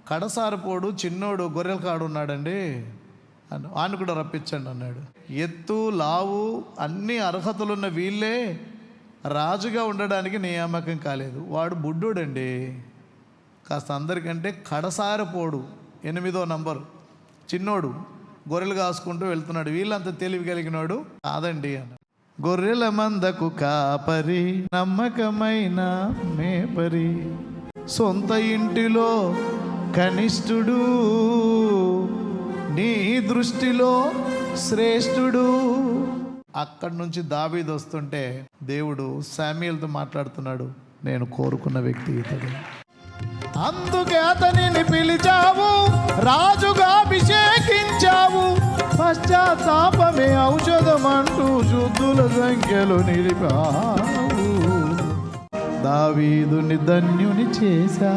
కడసారిపోడు చిన్నోడు గొర్రెల కాడు ఉన్నాడండి, ఆయన కూడా రప్పించండి అన్నాడు. ఎత్తు లావు అన్ని అర్హతలున్న వీళ్ళే రాజుగా ఉండడానికి నియామకం కాలేదు. వాడు బుడ్డోడండి, కాస్త అందరికంటే కడసారిపోడు 8వ నంబరు చిన్నోడు గొర్రెలు కాసుకుంటూ వెళ్తున్నాడు. వీళ్ళంత తెలివి కలిగినాడు కాదండి అన్నాడు. గొర్రెల మందకు కాపరి, నమ్మకమైన మేపరి, సొంత ఇంటిలో కనిష్ఠుడు, నీ దృష్టిలో శ్రేష్ఠుడు. అక్కడి నుంచి దావీదు వస్తుంటే దేవుడు శామ్యూయల్తో మాట్లాడుతున్నాడు, నేను కోరుకున్న వ్యక్తి ఇతడు, అందుకే అతనిని పిలిచావు, రాజుగా అభిషేకించావు, పశ్చాత్తాపమే ఔషధమంటూ శుద్ధుల సంఖ్యలో నిలిపావు, దావీదుని ధన్యుని చేశా.